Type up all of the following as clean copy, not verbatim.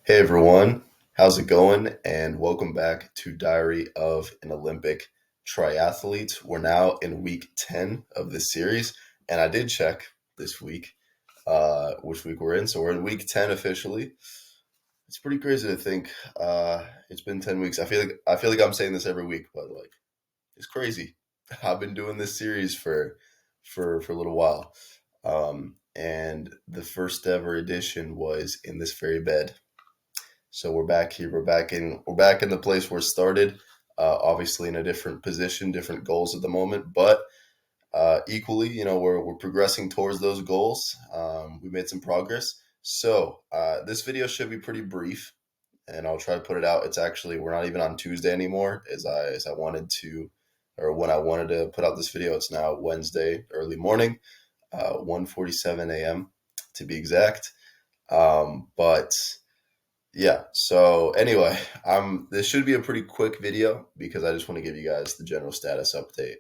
Hey everyone, how's it going? And welcome back to Diary of an Olympic Triathlete. We're now in week 10 of this series, and I did check this week, which week we're in. So we're in week 10 officially. It's pretty crazy to think it's been 10 weeks. I feel like I'm saying this every week, but like it's crazy. I've been doing this series for a little while. And the first ever edition was in this very bed. So we're back here. We're back in the place where it started. Obviously in a different position, different goals at the moment, but equally, we're progressing towards those goals. We made some progress. So this video should be pretty brief, and I'll try to put it out. It's actually we're not even on Tuesday anymore, as I wanted to, or when I wanted to put out this video. It's now Wednesday early morning, 1:47 a.m. to be exact. But yeah. So anyway, this should be a pretty quick video because I just want to give you guys the general status update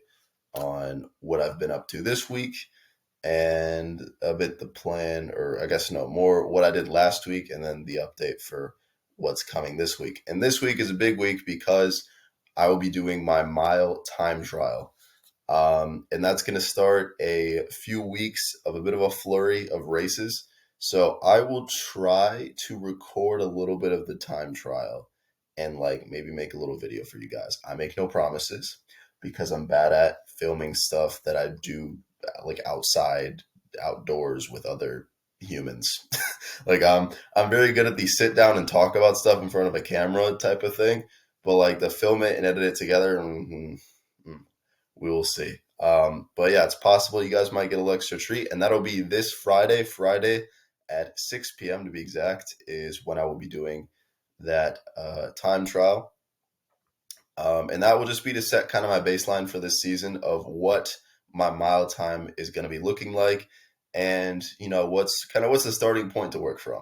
on what I've been up to this week and a bit the plan, or I guess no, more what I did last week and then the update for what's coming this week. And this week is a big week because I will be doing my mile time trial. And that's going to start a few weeks of a bit of a flurry of races. So I will try to record a little bit of the time trial and like maybe make a little video for you guys. I make no promises because I'm bad at filming stuff that I do like outdoors with other humans. Like I'm very good at the sit down and talk about stuff in front of a camera type of thing, but like the film it and edit it together, we will see. But yeah, it's possible you guys might get a little extra treat, and that'll be this Friday at 6 p.m. to be exact, is when I will be doing that time trial. And that will just be to set kind of my baseline for this season of what my mile time is going to be looking like, and what's the starting point to work from.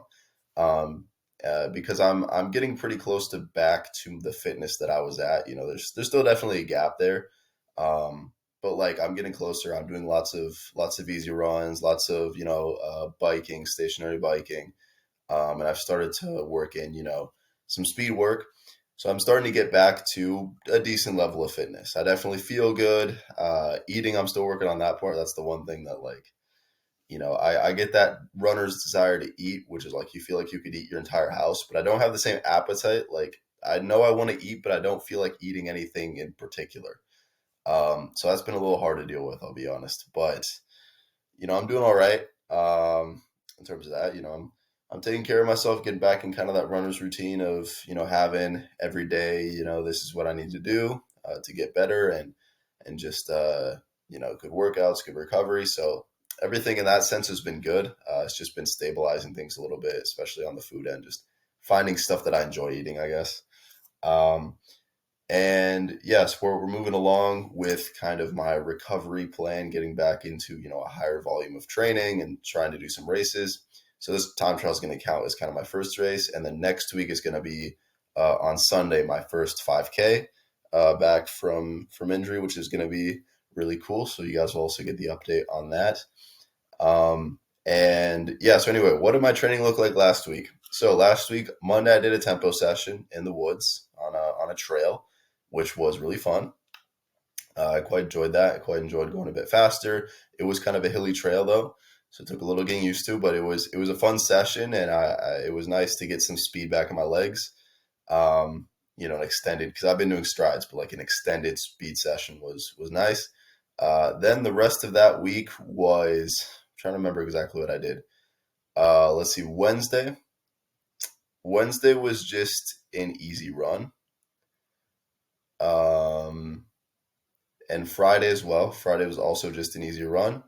Because I'm getting pretty close to back to the fitness that I was at. There's still definitely a gap there, but like I'm getting closer. I'm doing lots of easy runs, lots of biking, stationary biking, and I've started to work in some speed work. So I'm starting to get back to a decent level of fitness. I definitely feel good. Eating, I'm still working on that part. That's the one thing that I get that runner's desire to eat, which is like you feel like you could eat your entire house, but I don't have the same appetite. Like I know I want to eat, but I don't feel like eating anything in particular. So that's been a little hard to deal with, I'll be honest. But I'm doing all right. In terms of that, I'm taking care of myself, getting back in kind of that runner's routine of having every day. This is what I need to do to get better, and just good workouts, good recovery. So everything in that sense has been good. It's just been stabilizing things a little bit, especially on the food end, just finding stuff that I enjoy eating, I guess. Um, and yes, we're moving along with kind of my recovery plan, getting back into, a higher volume of training and trying to do some races. So this time trial is going to count as kind of my first race. And then next week is going to be on Sunday, my first 5K back from injury, which is going to be really cool. So you guys will also get the update on that. And yeah, so anyway, what did my training look like last week? So last week, Monday, I did a tempo session in the woods on a trail, which was really fun. I quite enjoyed that. I quite enjoyed going a bit faster. It was kind of a hilly trail though, so it took a little getting used to, but it was a fun session, and it was nice to get some speed back in my legs. An extended, because I've been doing strides, but like an extended speed session was nice. Then the rest of that week was I'm trying to remember exactly what I did. Let's see, Wednesday. Wednesday was just an easy run. And Friday as well. Friday was also just an easy run.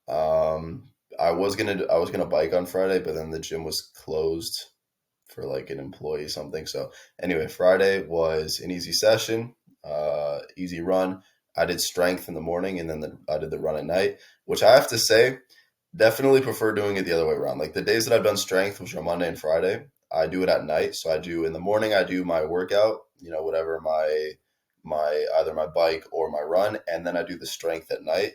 Um, I was gonna bike on Friday, but then the gym was closed for like an employee something. So anyway, Friday was an easy session, easy run. I did strength in the morning, and then I did the run at night, which I have to say, definitely prefer doing it the other way around. Like the days that I've done strength, which are Monday and Friday, I do it at night. So I do in the morning, I do my workout, whatever my either my bike or my run, and then I do the strength at night.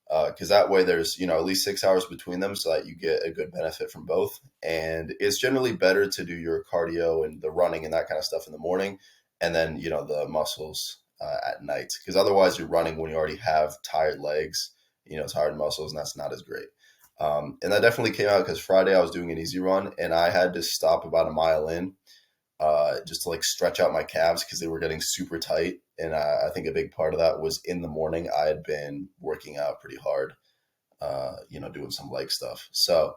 because that way there's at least 6 hours between them, so that you get a good benefit from both. And it's generally better to do your cardio and the running and that kind of stuff in the morning, and then the muscles at night, because otherwise you're running when you already have tired legs, tired muscles, and that's not as great. And that definitely came out because Friday I was doing an easy run and I had to stop about a mile in, just to like stretch out my calves because they were getting super tight. And I think a big part of that was in the morning I had been working out pretty hard, doing some leg stuff. So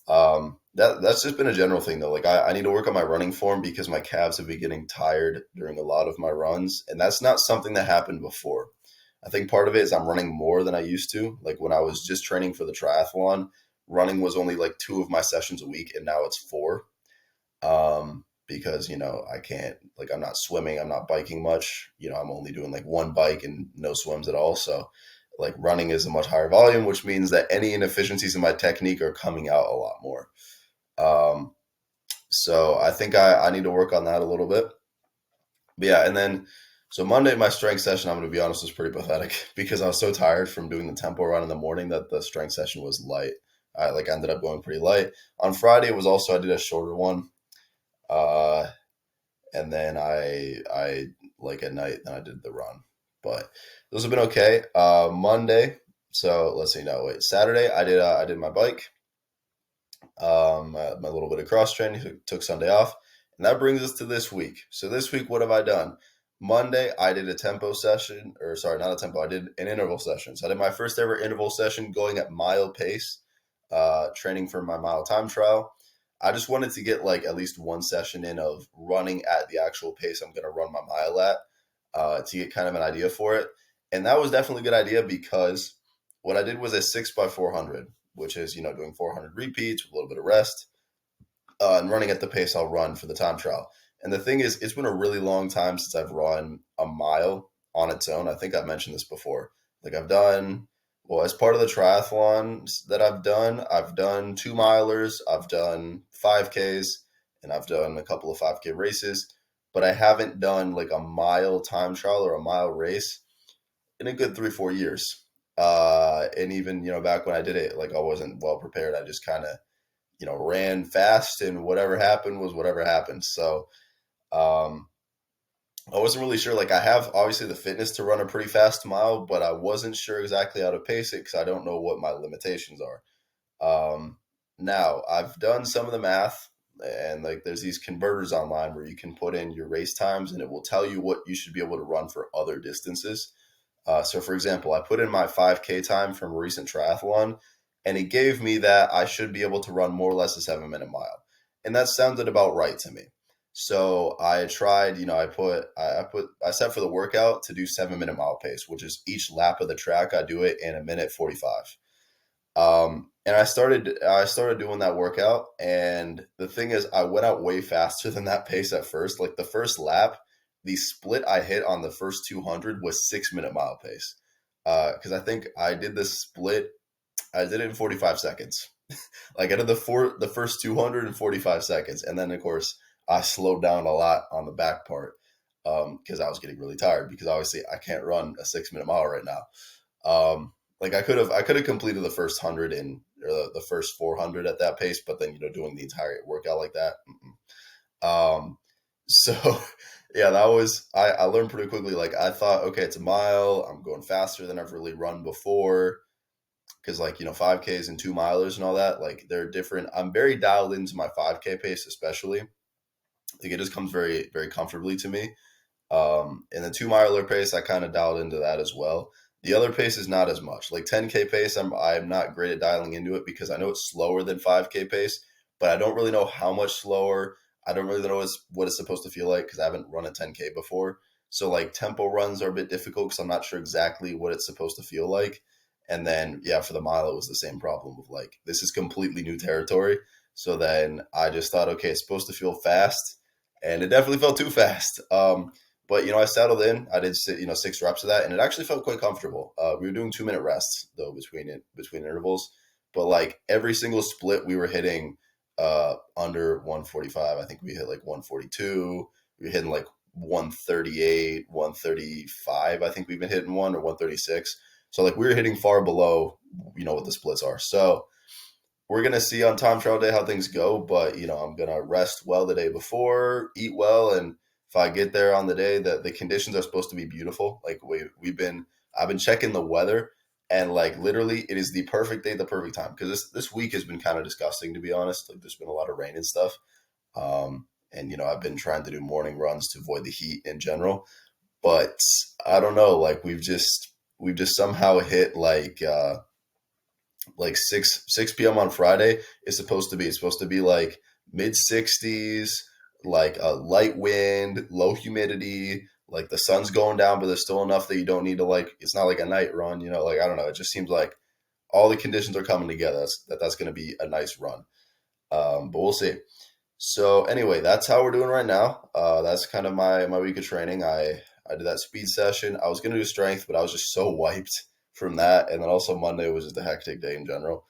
that's just been a general thing though. Like I need to work on my running form because my calves have been getting tired during a lot of my runs, and that's not something that happened before. I think part of it is I'm running more than I used to. Like when I was just training for the triathlon, running was only like 2 of my sessions a week, and now it's 4. Because I can't, like, I'm not swimming, I'm not biking much. I'm only doing like one bike and no swims at all. So like running is a much higher volume, which means that any inefficiencies in my technique are coming out a lot more. Um, so I think I need to work on that a little bit. But yeah, and then so Monday, my strength session, I'm going to be honest, was pretty pathetic because I was so tired from doing the tempo run in the morning that the strength session was light. I like ended up going pretty light. On Friday, it was also, I did a shorter one. Uh, and then I like at night, then I did the run. But those have been okay. Monday, so let's see. No, wait. Saturday, I did my bike, my little bit of cross training. Took Sunday off, and that brings us to this week. So this week, what have I done? Monday, I did a tempo session, or sorry, not a tempo. I did an interval session. So I did my first ever interval session, going at mile pace, training for my mile time trial. I just wanted to get like at least one session in of running at the actual pace I'm going to run my mile at, to get kind of an idea for it. And that was definitely a good idea because what I did was a 6x400, which is, doing 400 repeats with a little bit of rest, and running at the pace I'll run for the time trial. And the thing is, it's been a really long time since I've run a mile on its own. I think I've mentioned this before. Like I've done, well, as part of the triathlons that I've done 2 milers, I've done 5Ks, and I've done a couple of 5K races, but I haven't done like a mile time trial or a mile race in a good 3, 4 years. And even, back when I did it, like I wasn't well prepared. I just kind of, ran fast, and whatever happened was whatever happened. So, um, I wasn't really sure. Like I have obviously the fitness to run a pretty fast mile, but I wasn't sure exactly how to pace it because I don't know what my limitations are. Um, Now I've done some of the math, and like there's these converters online where you can put in your race times and it will tell you what you should be able to run for other distances. So, for example, I put in my 5K time from a recent triathlon, and it gave me that I should be able to run more or less a 7 minute mile, and that sounded about right to me. So I tried, I set for the workout to do 7 minute mile pace, which is each lap of the track I do it in a minute 45. And I started doing that workout, and the thing is, I went out way faster than that pace at first. Like the first lap, the split I hit on the first 200 was 6 minute mile pace. Because I think I did this split, I did it in 45 seconds. Like I did the first 245 seconds, and then of course I slowed down a lot on the back part, because I was getting really tired. Because obviously I can't run a 6 minute mile right now. Like I could have completed the first 100 in or the first 400 at that pace, but then doing the entire workout like that. So yeah, that was I learned pretty quickly. Like I thought, okay, it's a mile. I'm going faster than I've really run before because 5Ks and 2 milers and all that, like they're different. I'm very dialed into my 5K pace, especially. Like it just comes very very comfortably to me. And the 2 miler pace, I kind of dialed into that as well. The other pace is not as much. Like 10K pace, I'm not great at dialing into it because I know it's slower than 5K pace, but I don't really know how much slower. I don't really know what it's supposed to feel like because I haven't run a 10K before. So like tempo runs are a bit difficult because I'm not sure exactly what it's supposed to feel like. And then yeah, for the mile, it was the same problem of like this is completely new territory. So then I just thought, okay, it's supposed to feel fast, and it definitely felt too fast. But I settled in. I did 6 reps of that, and it actually felt quite comfortable. We were doing 2 minute rests though between intervals, but like every single split, we were hitting under 145. I think we hit like 142. We were hitting like 138, 135. I think we've been hitting one or 136. So like we were hitting far below, what the splits are. So we're gonna see on time trial day how things go, but I'm gonna rest well the day before, eat well, and if I get there on the day, that the conditions are supposed to be beautiful. Like I've been checking the weather, and like literally, it is the perfect day, the perfect time. Because this week has been kind of disgusting, to be honest. Like there's been a lot of rain and stuff, and I've been trying to do morning runs to avoid the heat in general. But I don't know, like we've just somehow hit like 6 p.m. on Friday is supposed to be. It's supposed to be like mid 60s, like a light wind, low humidity, like the sun's going down, but there's still enough that you don't need to like. It's not like a night run, Like I don't know. It just seems like all the conditions are coming together. That's going to be a nice run. But we'll see. So anyway, that's how we're doing right now. That's kind of my week of training. I did that speed session. I was going to do strength, but I was just so wiped from that. And then also Monday was just a hectic day in general.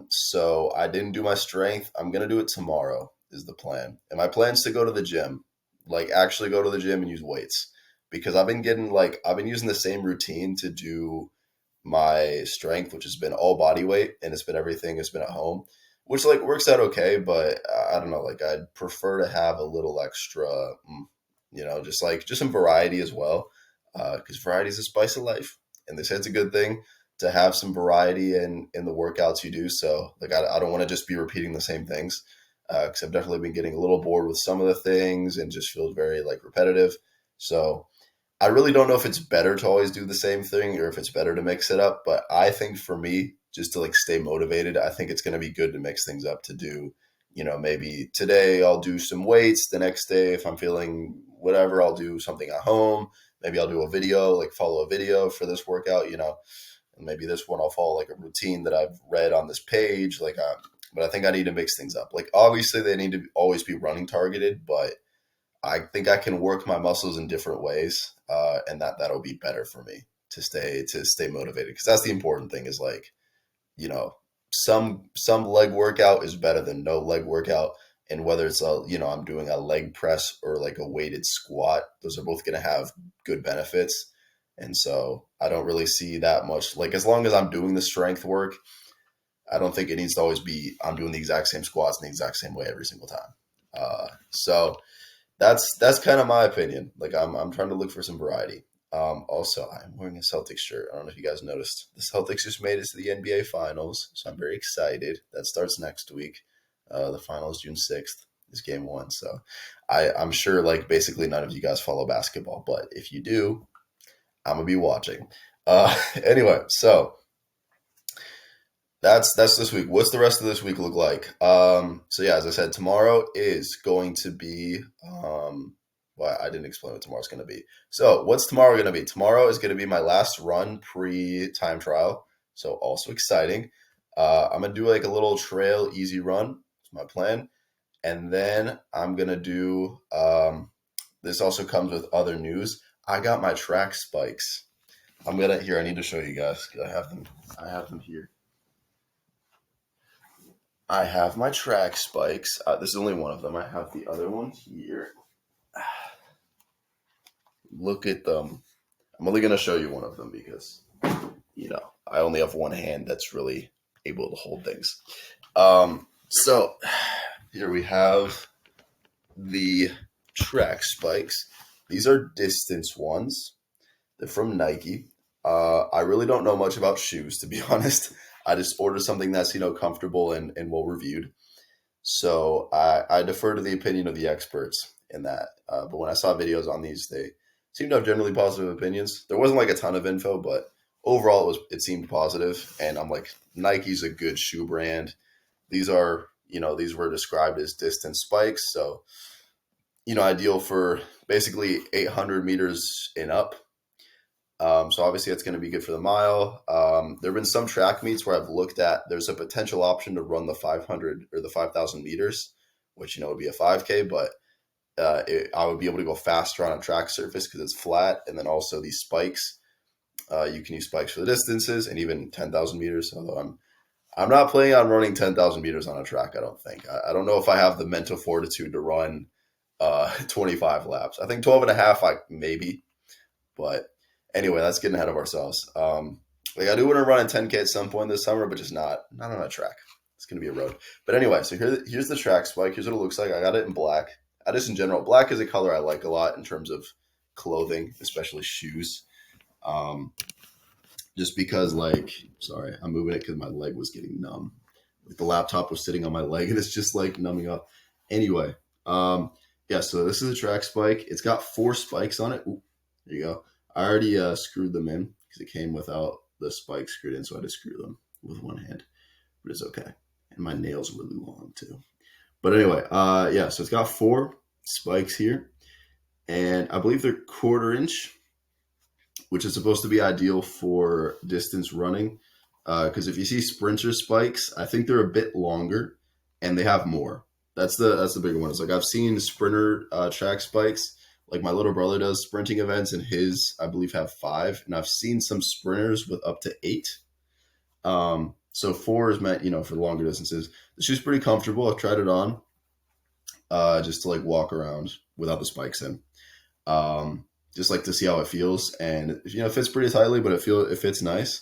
So I didn't do my strength. I'm going to do it tomorrow is the plan. And my plan is to go to the gym, like actually go to the gym and use weights because I've been using the same routine to do my strength, which has been all body weight and it's been everything. It's been at home, which like works out okay. But I don't know, like I'd prefer to have a little extra, just some variety as well. Because variety is the spice of life. And they say it's a good thing to have some variety in the workouts you do. So like I don't want to just be repeating the same things because I've definitely been getting a little bored with some of the things and just feels very like repetitive. So I really don't know if it's better to always do the same thing or if it's better to mix it up. But I think for me, just to like stay motivated, I think it's going to be good to mix things up to do, maybe today I'll do some weights. The next day, if I'm feeling whatever, I'll do something at home. Maybe I'll do a video, like follow a video for this workout, and maybe this one I'll follow like a routine that I've read on this page. But I think I need to mix things up. Like obviously they need to always be running targeted, but I think I can work my muscles in different ways, and that'll be better for me to stay motivated because that's the important thing. Is like you know some leg workout is better than no leg workout, and whether it's I'm doing a leg press or like a weighted squat, those are both going to have good benefits. And so I don't really see that much like as long as I'm doing the strength work, I don't think it needs to always be I'm doing the exact same squats in the exact same way every single time. So that's kind of my opinion. Like I'm trying to look for some variety. Also, I'm wearing a Celtics shirt. I don't know if you guys noticed. The Celtics just made it to the NBA Finals, so I'm very excited. That starts next week. The finals June 6th is game one. So I'm sure like basically none of you guys follow basketball, but if you do, I'm gonna be watching. Anyway, so that's this week. What's the rest of this week look like? So yeah, as I said, tomorrow is going to be well, I didn't explain what tomorrow's going to be. So what's tomorrow going to be? Tomorrow is going to be my last run pre-time trial. So also exciting. I'm going to do like a little trail easy run. That's my plan. And then I'm going to do, this also comes with other news. I got my track spikes. I need to show you guys. I have them here. I have my track spikes. This is only one of them. I have the other one here. Look at them. I'm only going to show you one of them because, I only have one hand that's really able to hold things. So here we have the track spikes. These are distance ones. They're from Nike. I really don't know much about shoes, to be honest. I just ordered something that's, comfortable and well reviewed. So I defer to the opinion of the experts in that. But when I saw videos on these, they seemed to have generally positive opinions. There wasn't like a ton of info, but overall it seemed positive. And I'm like, Nike's a good shoe brand. These were described as distance spikes. So, ideal for basically 800 meters and up. So obviously that's going to be good for the mile. There have been some track meets where I've looked at, there's a potential option to run the 500 or the 5,000 meters, which, would be a 5K, but I would be able to go faster on a track surface because it's flat. And then also these spikes, you can use spikes for the distances and even 10,000 meters. Although I'm not planning on running 10,000 meters on a track. I don't think. I don't know if I have the mental fortitude to run 25 laps. I think 12 and a half, maybe, but Anyway, that's getting ahead of ourselves. Like I do want to run a 10K at some point this summer, but just not on a track. It's gonna be a road. But anyway, so here's the track spike. Here's what it looks like. I got it in black. I just in general, black is a color I like a lot in terms of clothing, especially shoes. Um, just because, like, sorry, I'm moving it because my leg was getting numb. Like the laptop was sitting on my leg, and it's just like numbing up. Anyway, yeah. So this is a track spike. It's got 4 spikes on it. Ooh, there you go. I already screwed them in because it came without the spikes screwed in, so I had to screw them with one hand. But it's okay. And my nails are really long too. But anyway, yeah. So it's got 4 spikes here, and I believe they're 1/4 inch, which is supposed to be ideal for distance running. Because if you see sprinter spikes, I think they're a bit longer and they have more. That's the bigger one. It's like I've seen sprinter track spikes, like my little brother does sprinting events, and his I believe have 5, and I've seen some sprinters with up to 8. So 4 is meant for longer distances. The shoe's pretty comfortable. I've tried it on just to like walk around without the spikes in. Just like to see how it feels, and it fits pretty tightly, but it fits nice.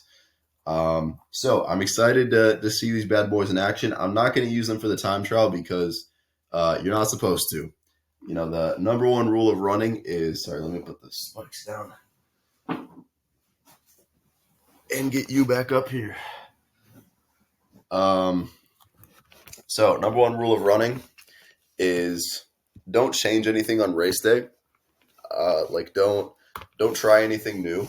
So I'm excited to see these bad boys in action. I'm not going to use them for the time trial because you're not supposed to. The number one rule of running is, sorry, let me put the spikes down and get you back up here. So number one rule of running is don't change anything on race day. Like don't try anything new.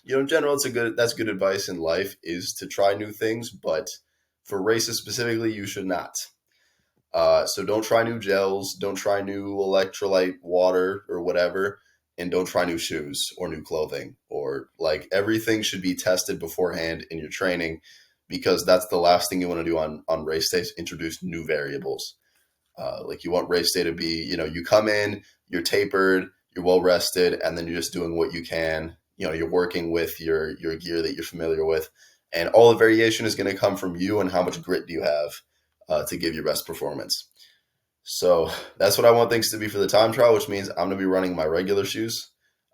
In general, that's good advice in life is to try new things, but for races specifically, you should not. So don't try new gels, don't try new electrolyte water or whatever, and don't try new shoes or new clothing or like everything should be tested beforehand in your training because that's the last thing you want to do on race days, introduce new variables. Like you want race day to be, you come in, you're tapered, you're well rested, and then you're just doing what you can. You're working with your gear that you're familiar with, and all the variation is going to come from you and how much grit do you have to give your best performance. So that's what I want things to be for the time trial, which means I'm going to be running my regular shoes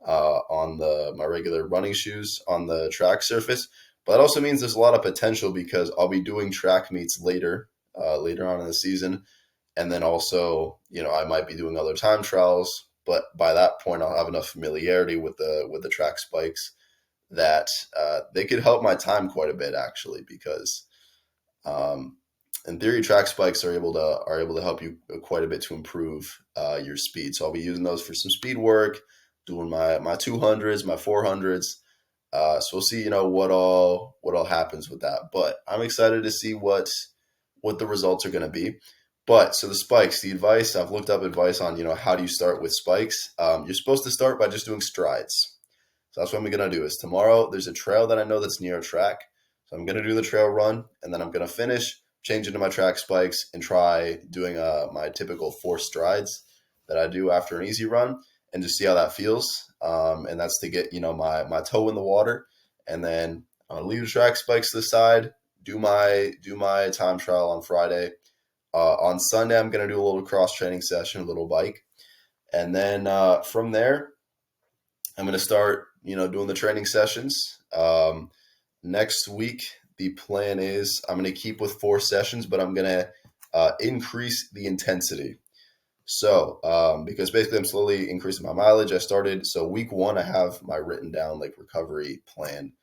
on my regular running shoes on the track surface. But it also means there's a lot of potential because I'll be doing track meets later on in the season. And then also, I might be doing other time trials, but by that point, I'll have enough familiarity with the track spikes that they could help my time quite a bit, actually, because in theory, track spikes are able to help you quite a bit to improve your speed. So I'll be using those for some speed work, doing my 200s, my 400s. So we'll see, what all happens with that. But I'm excited to see what the results are going to be. But so the spikes, the advice, I've looked up advice on, how do you start with spikes? You're supposed to start by just doing strides. So that's what I'm going to do is tomorrow, there's a trail that I know that's near a track. So I'm going to do the trail run and then I'm going to finish, change into my track spikes and try doing my typical 4 strides that I do after an easy run and just see how that feels. And that's to get, my toe in the water. And then I'll leave the track spikes to the side, do my time trial on Friday. On Sunday, I'm going to do a little cross training session, a little bike. And then from there, I'm going to start, doing the training sessions. Next week, the plan is I'm going to keep with 4 sessions, but I'm going to increase the intensity. So, because basically I'm slowly increasing my mileage. So week 1, I have my written down like recovery plan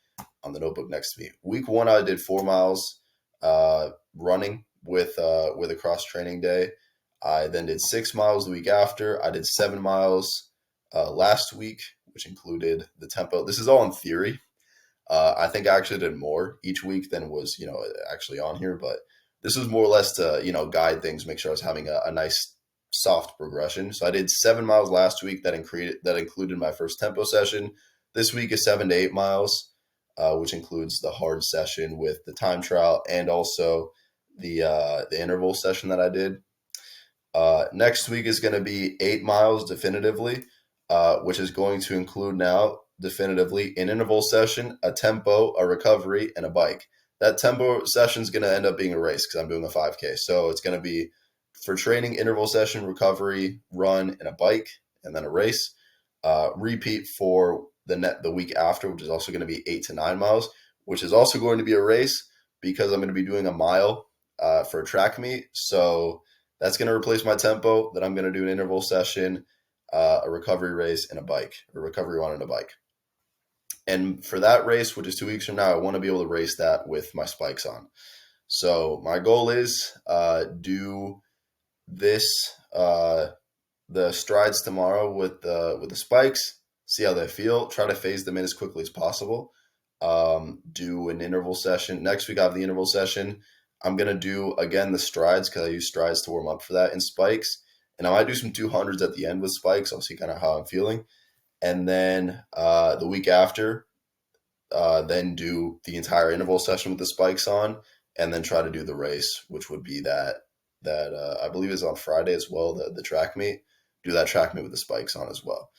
on the notebook next to me. Week 1, I did 4 miles running with a cross training day. I then did 6 miles the week after. I did 7 miles last week, which included the tempo. This is all in theory. I think I actually did more each week than was, actually on here, but this was more or less to, guide things, make sure I was having a nice soft progression. So I did 7 miles last week that included my first tempo session. This week is 7 to 8 miles, which includes the hard session with the time trial and also the interval session that I did. Next week is going to be 8 miles definitively, which is going to include now definitively an interval session, a tempo, a recovery, and a bike. That tempo session is going to end up being a race because I'm doing a 5K. So it's going to be for training, interval session, recovery, run, and a bike, and then a race. Repeat for the week after, which is also going to be 8 to 9 miles, which is also going to be a race because I'm going to be doing a mile for a track meet. So that's going to replace my tempo. Then I'm going to do an interval session, a recovery race, and a recovery run and a bike. And for that race, which is 2 weeks from now, I want to be able to race that with my spikes on. So my goal is do this the strides tomorrow with the spikes, see how they feel, try to phase them in as quickly as possible. Do an interval session. Next week I have the interval session. I'm gonna do again the strides because I use strides to warm up for that in spikes. And I might do some 200s at the end with spikes. I'll see kind of how I'm feeling. And then the week after, then do the entire interval session with the spikes on, and then try to do the race, which would be that I believe is on Friday as well. The track meet, do that track meet with the spikes on as well.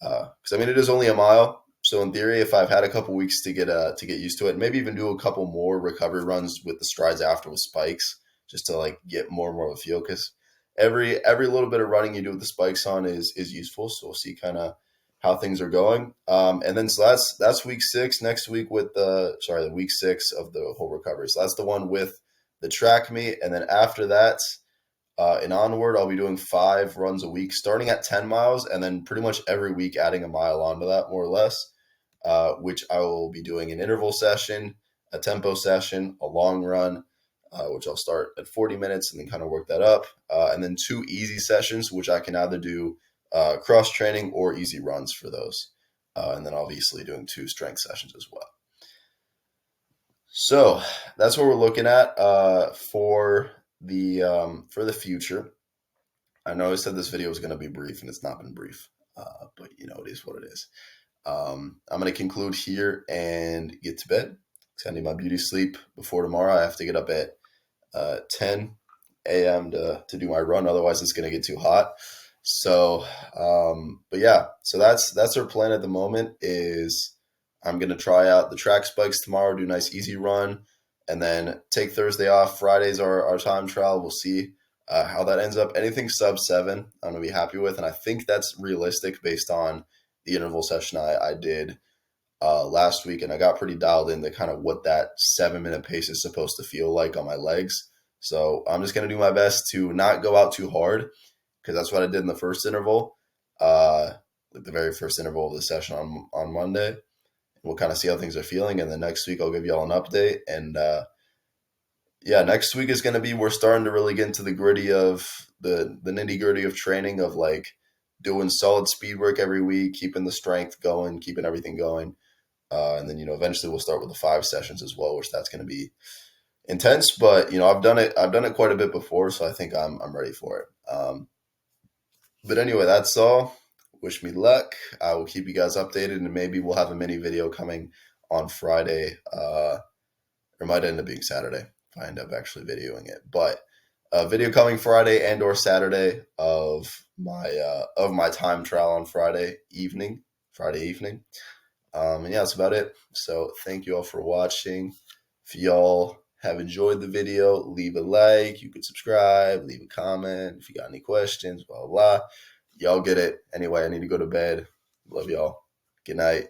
Because I mean, it is only a mile, so in theory, if I've had a couple weeks to get used to it, maybe even do a couple more recovery runs with the strides after with spikes, just to like get more and more of a feel. Because every little bit of running you do with the spikes on is useful. So we'll see kind of how things are going. And then so that's week 6. Next week with the week 6 of the whole recovery. So that's the one with the track meet, and then after that and onward, I'll be doing 5 runs a week, starting at 10 miles, and then pretty much every week adding a mile onto that, more or less. Which I will be doing an interval session, a tempo session, a long run, which I'll start at 40 minutes and then kind of work that up, and then 2 easy sessions, which I can either do cross training or easy runs for those, and then obviously doing 2 strength sessions as well. So that's what we're looking at for the future. I know I said this video was going to be brief, and it's not been brief, but it is what it is. I'm going to conclude here and get to bed because I need my beauty sleep before tomorrow. I have to get up at 10 a.m. to do my run. Otherwise, it's going to get too hot. So, but yeah, so that's our plan at the moment. Is I'm going to try out the track spikes tomorrow, do a nice easy run, and then take Thursday off. Friday's our time trial. We'll see how that ends up. Anything sub 7, I'm going to be happy with, and I think that's realistic based on the interval session I did last week, and I got pretty dialed into kind of what that 7-minute pace is supposed to feel like on my legs. So I'm just going to do my best to not go out too hard, because that's what I did in the first interval, like the very first interval of the session on Monday. We'll kind of see how things are feeling, and then next week I'll give you all an update. And yeah, next week is going to be, we're starting to really get into the gritty of the nitty gritty of training, of like doing solid speed work every week, keeping the strength going, keeping everything going. And then, eventually we'll start with the 5 sessions as well, which that's going to be intense, but I've done it quite a bit before. So I think I'm ready for it. But anyway, that's all. Wish me luck. I will keep you guys updated, and maybe we'll have a mini video coming on Friday, or it might end up being Saturday if I end up actually videoing it. But a video coming Friday and or Saturday of my time trial on Friday evening. And yeah, that's about it. So thank you all for watching. If y'all have enjoyed the video, leave a like. You could subscribe, leave a comment if you got any questions, blah, blah, blah. Y'all get it. Anyway, I need to go to bed. Love y'all. Good night.